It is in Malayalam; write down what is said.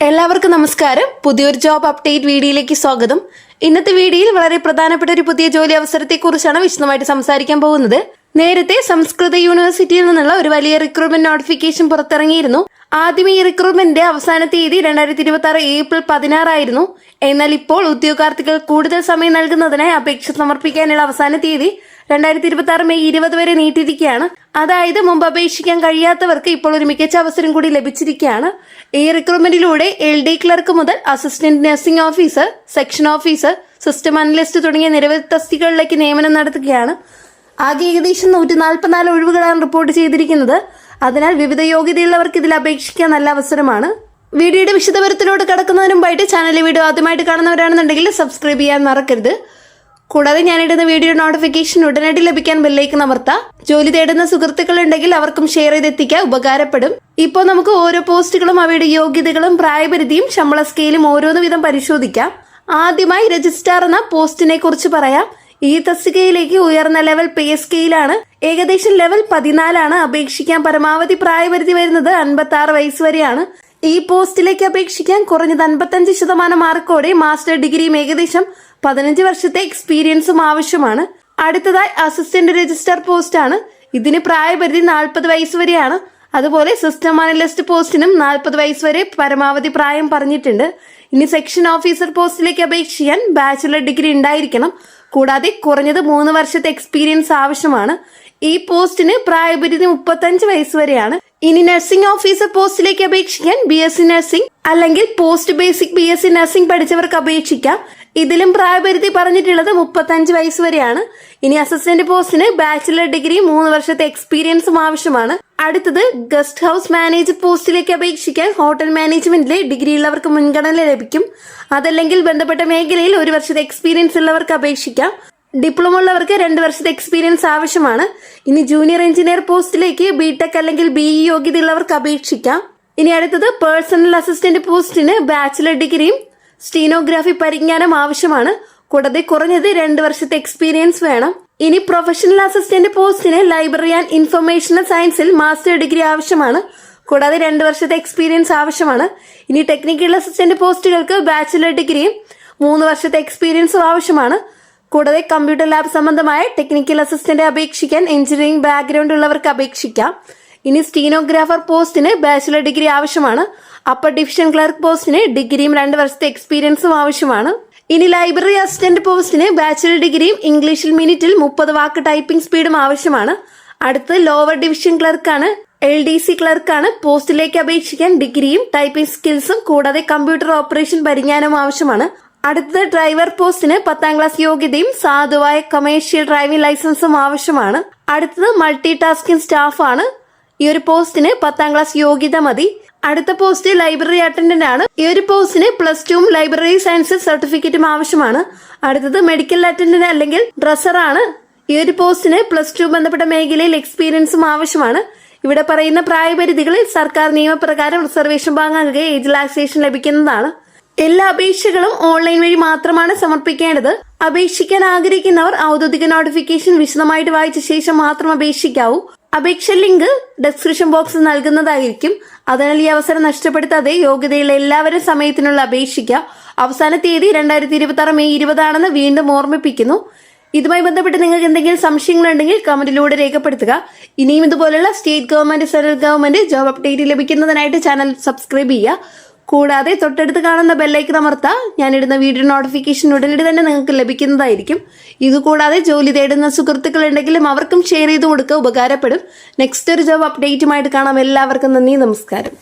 എല്ലാവർക്കും നമസ്കാരം. പുതിയൊരു ജോബ് അപ്ഡേറ്റ് വീഡിയോയിലേക്ക് സ്വാഗതം. ഇന്നത്തെ വീഡിയോയിൽ വളരെ പ്രധാനപ്പെട്ട ഒരു പുതിയ ജോലി അവസരത്തെക്കുറിച്ചാണ് വിശദമായിട്ട് സംസാരിക്കാൻ പോകുന്നത്. നേരത്തെ സംസ്കൃത യൂണിവേഴ്സിറ്റിയിൽ നിന്നുള്ള ഒരു വലിയ റിക്രൂട്ട്മെന്റ് നോട്ടിഫിക്കേഷൻ പുറത്തിറങ്ങിയിരുന്നു. ആദ്യം ഈ റിക്രൂട്ട്മെന്റിന്റെ അവസാന തീയതി 2026 ഏപ്രിൽ 16 ആയിരുന്നു. എന്നാൽ ഇപ്പോൾ ഉദ്യോഗാർത്ഥികൾ കൂടുതൽ സമയം നൽകുന്നതിനായി അപേക്ഷ സമർപ്പിക്കാനുള്ള അവസാന തീയതി 2026 മെയ് 20 വരെ നീട്ടിയിരിക്കുകയാണ്. അതായത് മുമ്പ് അപേക്ഷിക്കാൻ കഴിയാത്തവർക്ക് ഇപ്പോൾ ഒരു മികച്ച അവസരം കൂടി ലഭിച്ചിരിക്കുകയാണ്. ഈ റിക്രൂട്ട്മെന്റിലൂടെ LD ക്ലർക്ക് മുതൽ assistant nursing officer, section officer, system analyst തുടങ്ങിയ നിരവധി തസ്തികകളിലേക്ക് നിയമനം നടത്തുകയാണ്. ആകെ ഏകദേശം 144 ഒഴിവുകളാണ് റിപ്പോർട്ട് ചെയ്തിരിക്കുന്നത്. അതിനാൽ വിവിധ യോഗ്യതയുള്ളവർക്ക് ഇതിൽ അപേക്ഷിക്കാൻ നല്ല അവസരമാണ്. വീഡിയോയുടെ വിശദവിവരത്തിലോട്ട് കടക്കുന്നതിന് മുമ്പായിട്ട് ചാനലിലെ വീഡിയോ ആദ്യമായിട്ട് കാണുന്നവരാണെന്നുണ്ടെങ്കിൽ സബ്സ്ക്രൈബ് ചെയ്യാൻ മറക്കരുത്. കൂടാതെ ഞാനിടുന്ന വീഡിയോ നോട്ടിഫിക്കേഷൻ ഉടനടി ലഭിക്കാൻ ബെല്ലൈക്കൺ അമർത്താം. ജോലി തേടുന്ന സുഹൃത്തുക്കൾ ഉണ്ടെങ്കിൽ അവർക്കും ഷെയർ ചെയ്തെത്തിക്കാൻ ഉപകാരപ്പെടും. ഇപ്പോൾ നമുക്ക് ഓരോ പോസ്റ്റുകളും അവയുടെ യോഗ്യതകളും പ്രായപരിധിയും ശമ്പള സ്കെയിലും ഓരോന്ന് വീതം പരിശോധിക്കാം. ആദ്യമായി രജിസ്ട്രാർ എന്ന പോസ്റ്റിനെ കുറിച്ച് പറയാം. ഈ തസ്തികയിലേക്ക് ഉയർന്ന ലെവൽ പേ സ്കെയിലാണ്. ഏകദേശം ലെവൽ 14 അപേക്ഷിക്കാൻ പരമാവധി പ്രായപരിധി വരുന്നത് 56 വയസ്സ് വരെയാണ്. ഈ പോസ്റ്റിലേക്ക് അപേക്ഷിക്കാൻ കുറഞ്ഞത് 55% മാർക്കോടെ മാസ്റ്റർ ഡിഗ്രിയും ഏകദേശം 15 വർഷത്തെ എക്സ്പീരിയൻസും ആവശ്യമാണ്. അടുത്തതായി അസിസ്റ്റന്റ് രജിസ്ട്രാർ പോസ്റ്റ് ആണ്. ഇതിന് പ്രായപരിധി 40 വയസ്സ് വരെയാണ്. അതുപോലെ സിസ്റ്റം അനലിസ്റ്റ് പോസ്റ്റിനും 40 വയസ്സ് വരെ പരമാവധി പ്രായം പറഞ്ഞിട്ടുണ്ട്. ഇനി സെക്ഷൻ ഓഫീസർ പോസ്റ്റിലേക്ക് അപേക്ഷിക്കാൻ ബാച്ചിലർ ഡിഗ്രി ഉണ്ടായിരിക്കണം. കൂടാതെ കുറഞ്ഞത് 3 വർഷത്തെ എക്സ്പീരിയൻസ് ആവശ്യമാണ്. ഈ പോസ്റ്റിന് പ്രായപരിധി 35 വയസ്സ് വരെയാണ്. ഇനി നഴ്സിംഗ് ഓഫീസർ പോസ്റ്റിലേക്ക് അപേക്ഷിക്കാൻ BSc നഴ്സിംഗ് അല്ലെങ്കിൽ പോസ്റ്റ് ബേസിക് BSc നഴ്സിംഗ് പഠിച്ചവർക്ക് അപേക്ഷിക്കാം. ഇതിലും പ്രായപരിധി പറഞ്ഞിട്ടുള്ളത് 35 വയസ്സ് വരെയാണ്. ഇനി അസിസ്റ്റന്റ് പോസ്റ്റിന് ബാച്ചിലർ ഡിഗ്രി 3 വർഷത്തെ എക്സ്പീരിയൻസും ആവശ്യമാണ്. അടുത്തത് ഗസ്റ്റ് ഹൗസ് മാനേജർ പോസ്റ്റിലേക്ക് അപേക്ഷിക്കാൻ ഹോട്ടൽ മാനേജ്മെന്റിലെ ഡിഗ്രി ഉള്ളവർക്ക് മുൻഗണന ലഭിക്കും. അതല്ലെങ്കിൽ ബന്ധപ്പെട്ട മേഖലയിൽ 1 വർഷത്തെ എക്സ്പീരിയൻസ് ഉള്ളവർക്ക് അപേക്ഷിക്കാം. ഡിപ്ലോമ ഉള്ളവർക്ക് 2 വർഷത്തെ എക്സ്പീരിയൻസ് ആവശ്യമാണ്. ഇനി ജൂനിയർ എഞ്ചിനീയർ പോസ്റ്റിലേക്ക് BTech അല്ലെങ്കിൽ BE യോഗ്യത ഉള്ളവർക്ക് അപേക്ഷിക്കാം. ഇനി അടുത്തത് പേഴ്സണൽ അസിസ്റ്റന്റ് പോസ്റ്റിന് ബാച്ചിലർ ഡിഗ്രിയും സ്റ്റീനോഗ്രാഫി പരിജ്ഞാനം ആവശ്യമാണ്. കൂടാതെ കുറഞ്ഞത് 2 വർഷത്തെ എക്സ്പീരിയൻസ് വേണം. ഇനി പ്രൊഫഷണൽ അസിസ്റ്റന്റ് പോസ്റ്റിന് ലൈബ്രറി ആൻഡ് ഇൻഫർമേഷണൽ സയൻസിൽ മാസ്റ്റർ ഡിഗ്രി ആവശ്യമാണ്. കൂടാതെ 2 വർഷത്തെ എക്സ്പീരിയൻസ് ആവശ്യമാണ്. ഇനി ടെക്നിക്കൽ അസിസ്റ്റന്റ് പോസ്റ്റുകൾക്ക് ബാച്ചിലർ ഡിഗ്രിയും 3 വർഷത്തെ എക്സ്പീരിയൻസും ആവശ്യമാണ്. കൂടാതെ കമ്പ്യൂട്ടർ ലാബ് സംബന്ധമായ ടെക്നിക്കൽ അസിസ്റ്റന്റ് അപേക്ഷിക്കാൻ എഞ്ചിനീയറിംഗ് ബാക്ക്ഗ്രൗണ്ട് ഉള്ളവർക്ക് അപേക്ഷിക്കാം. ഇനി സ്റ്റീനോഗ്രാഫർ പോസ്റ്റിന് ബാച്ചിലർ ഡിഗ്രി ആവശ്യമാണ്. അപ്പർ ഡിവിഷൻ ക്ലർക്ക് പോസ്റ്റിന് ഡിഗ്രിയും 2 വർഷത്തെ എക്സ്പീരിയൻസും ആവശ്യമാണ്. ഇനി ലൈബ്രറി അസിസ്റ്റന്റ് പോസ്റ്റിന് ബാച്ചിലർ ഡിഗ്രിയും ഇംഗ്ലീഷിൽ മിനിറ്റിൽ 30 വാക്ക് ടൈപ്പിംഗ് സ്പീഡും ആവശ്യമാണ്. അടുത്ത് ലോവർ ഡിവിഷൻ ക്ലർക്കാണ്, LDC ക്ലർക്കാണ്. പോസ്റ്റിലേക്ക് അപേക്ഷിക്കാൻ ഡിഗ്രിയും ടൈപ്പിംഗ് സ്കിൽസും കൂടാതെ കമ്പ്യൂട്ടർ ഓപ്പറേഷൻ പരിജ്ഞാനവും ആവശ്യമാണ്. അടുത്തത് ഡ്രൈവർ പോസ്റ്റിന് 10ാം ക്ലാസ് യോഗ്യതയും സാധുവായ കൊമേഴ്ഷ്യൽ ഡ്രൈവിംഗ് ലൈസൻസും ആവശ്യമാണ്. അടുത്തത് മൾട്ടി ടാസ്കിംഗ് സ്റ്റാഫ് ആണ്. ഈ ഒരു പോസ്റ്റിന് 10ാം ക്ലാസ് യോഗ്യത മതി. അടുത്ത പോസ്റ്റ് ലൈബ്രറി അറ്റൻഡന്റ് ആണ്. ഈ ഒരു പോസ്റ്റിന് +2 ലൈബ്രറി സയൻസ് സർട്ടിഫിക്കറ്റും ആവശ്യമാണ്. അടുത്തത് മെഡിക്കൽ അറ്റൻഡന്റ് അല്ലെങ്കിൽ ഡ്രസ്സർ ആണ്. ഈ ഒരു പോസ്റ്റിന് +2 ബന്ധപ്പെട്ട മേഖലയിൽ എക്സ്പീരിയൻസും ആവശ്യമാണ്. ഇവിടെ പറയുന്ന പ്രായപരിധികളിൽ സർക്കാർ നിയമപ്രകാരം റിസർവേഷൻ ഭാഗമാകുക ഏജ് റിലാക്സേഷൻ ലഭിക്കുന്നതാണ്. എല്ലാ അപേക്ഷകളും ഓൺലൈൻ വഴി മാത്രമാണ് സമർപ്പിക്കേണ്ടത്. അപേക്ഷിക്കാൻ ആഗ്രഹിക്കുന്നവർ ഔദ്യോഗിക നോട്ടിഫിക്കേഷൻ വിശദമായിട്ട് വായിച്ച ശേഷം മാത്രം അപേക്ഷിക്കാവൂ. അപേക്ഷ ലിങ്ക് ഡിസ്ക്രിപ്ഷൻ ബോക്സിൽ നൽകുന്നതായിരിക്കും. അതിനാൽ ഈ അവസരം നഷ്ടപ്പെടുത്താതെ യോഗ്യതയുള്ള എല്ലാവരും സമയത്തിനുള്ള അപേക്ഷിക്കുക. അവസാന തീയതി 2026 മെയ് 20 ആണെന്ന് വീണ്ടും ഓർമ്മിപ്പിക്കുന്നു. ഇതുമായി ബന്ധപ്പെട്ട് നിങ്ങൾക്ക് എന്തെങ്കിലും സംശയങ്ങളുണ്ടെങ്കിൽ കമന്റിലൂടെ രേഖപ്പെടുത്തുക. ഇനിയും ഇതുപോലുള്ള state government, central government job update ലഭിക്കുന്നതിനായിട്ട് ചാനൽ സബ്സ്ക്രൈബ് ചെയ്യുക. കൂടാതെ തൊട്ടടുത്ത് കാണുന്ന ബെല്ലൈക്കൺ അമർത്താം. ഞാനിടുന്ന വീഡിയോ നോട്ടിഫിക്കേഷൻ ഉടനടി തന്നെ നിങ്ങൾക്ക് ലഭിക്കുന്നതായിരിക്കും. ഇതുകൂടാതെ ജോലി തേടുന്ന സുഹൃത്തുക്കൾ ഉണ്ടെങ്കിലും അവർക്കും ഷെയർ ചെയ്ത് കൊടുക്കുക, ഉപകാരപ്പെടും. നെക്സ്റ്റ് ഒരു ജോബ് അപ്ഡേറ്റുമായിട്ട് കാണാം. എല്ലാവർക്കും നന്ദി, നമസ്കാരം.